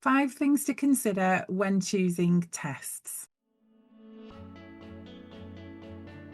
5 things to consider when choosing tests.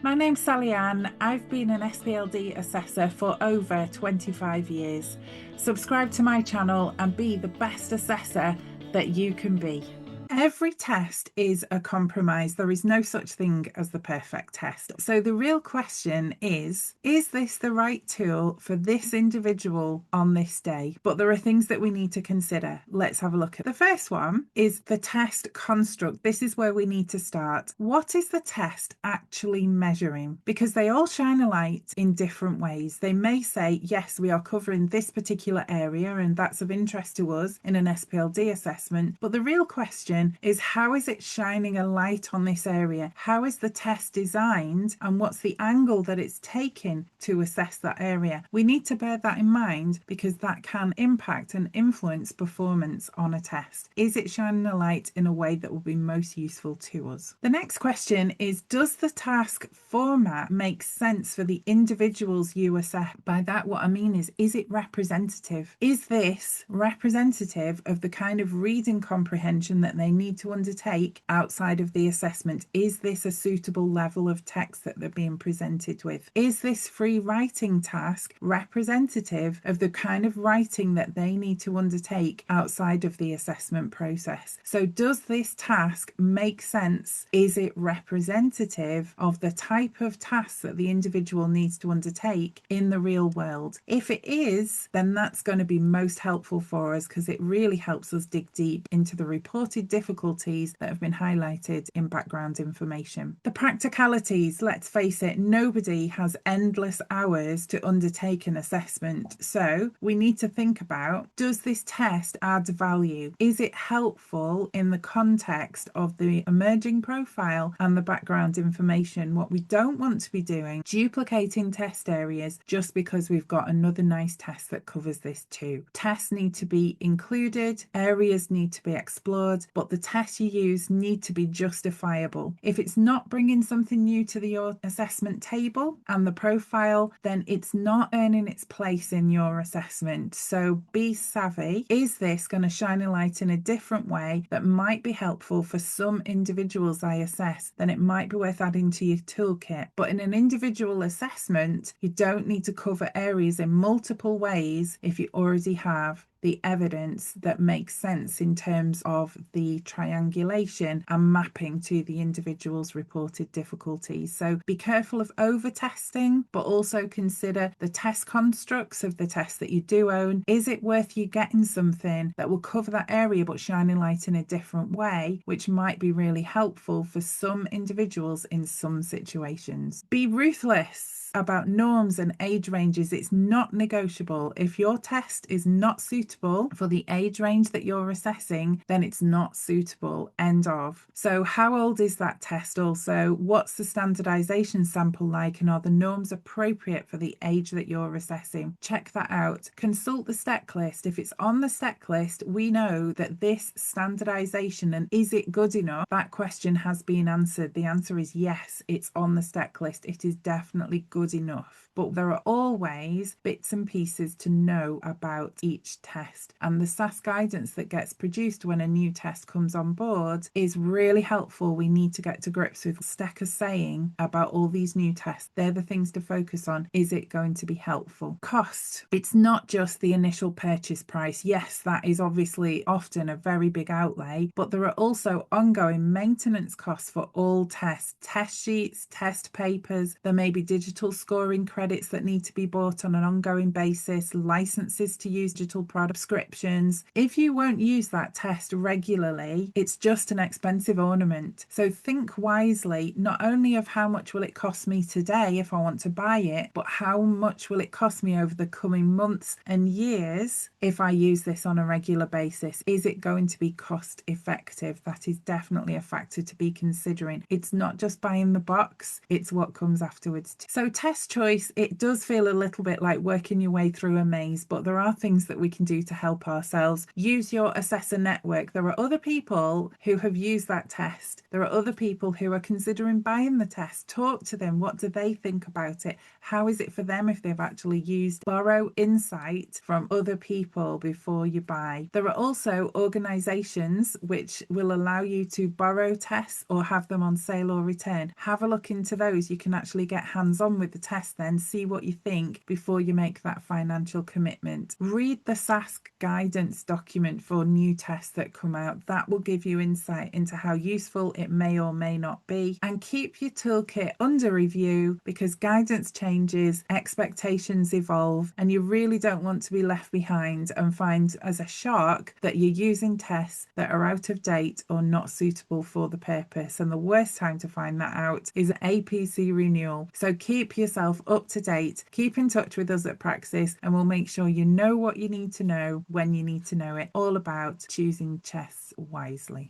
My name's Sally Ann. I've been an SPLD assessor for over 25 years. Subscribe to my channel and be the best assessor that you can be. Every test is a compromise. There is no such thing as the perfect test. So the real question is this the right tool for this individual on this day? But there are things that we need to consider. Let's have a look at the first one is the test construct. This is where we need to start. What is the test actually measuring? Because they all shine a light in different ways. They may say, yes, we are covering this particular area and that's of interest to us in an SPLD assessment. But the real question is, how is it shining a light on this area? How is the test designed and what's the angle that it's taking to assess that area? We need to bear that in mind because that can impact and influence performance on a test. Is it shining a light in a way that will be most useful to us? The next question is, does the task format make sense for the individuals you assess? By that, what I mean is it representative? Is this representative of the kind of reading comprehension that they need to undertake outside of the assessment? Is this a suitable level of text that they're being presented with? Is this free writing task representative of the kind of writing that they need to undertake outside of the assessment process? So does this task make sense? Is it representative of the type of tasks that the individual needs to undertake in the real world? If it is, then that's going to be most helpful for us because it really helps us dig deep into the reported difficulties that have been highlighted in background information. The practicalities, let's face it, nobody has endless hours to undertake an assessment. So we need to think about, does this test add value? Is it helpful in the context of the emerging profile and the background information? What we don't want to be doing, duplicating test areas just because we've got another nice test that covers this too. Tests need to be included, areas need to be explored, but the tests you use need to be justifiable. If it's not bringing something new to your assessment table and the profile, then it's not earning its place in your assessment. So be savvy. Is this going to shine a light in a different way that might be helpful for some individuals I assess? Then it might be worth adding to your toolkit. But in an individual assessment, you don't need to cover areas in multiple ways if you already have the evidence that makes sense in terms of the triangulation and mapping to the individual's reported difficulties. So be careful of over testing, but also consider the test constructs of the test that you do own. Is it worth you getting something that will cover that area but shining light in a different way, which might be really helpful for some individuals in some situations? Be ruthless about norms and age ranges. It's not negotiable. If your test is not suitable for the age range that you're assessing, then it's not suitable. End of. So how old is that test also? What's the standardisation sample like, and are the norms appropriate for the age that you're assessing? Check that out. Consult the STEC list. If it's on the STEC list, we know that this standardisation, and is it good enough? That question has been answered. The answer is yes, it's on the STEC list. It is definitely good enough. But there are always bits and pieces to know about each test. And the SASC guidance that gets produced when a new test comes on board is really helpful. We need to get to grips with STEC is saying about all these new tests. They're the things to focus on. Is it going to be helpful? Cost. It's not just the initial purchase price. Yes, that is obviously often a very big outlay, but there are also ongoing maintenance costs for all tests. Test sheets, test papers, there may be digital scoring credits that need to be bought on an ongoing basis, licenses to use digital product subscriptions. If you won't use that test regularly, it's just an expensive ornament. So think wisely, not only of how much will it cost me today if I want to buy it, but how much will it cost me over the coming months and years if I use this on a regular basis? Is it going to be cost effective? That is definitely a factor to be considering. It's not just buying the box, it's what comes afterwards. So test choice, it does feel a little bit like working your way through a maze, but there are things that we can do to help ourselves. Use your assessor network. There are other people who have used that test. There are other people who are considering buying the test. Talk to them. What do they think about it? How is it for them if they've actually used? Borrow insight from other people before you buy. There are also organisations which will allow you to borrow tests or have them on sale or return. Have a look into those. You can actually get hands-on with the test then, see what you think before you make that financial commitment. Read the SASC guidance document for new tests that come out. That will give you insight into how useful it may or may not be. And keep your toolkit under review, because guidance changes, expectations evolve, and you really don't want to be left behind and find as a shark that you're using tests that are out of date or not suitable for the purpose. And the worst time to find that out is an APC renewal. So keep yourself up to date, keep in touch with us at Praxis, and we'll make sure you know what you need to know when you need to know it. All about choosing tests wisely.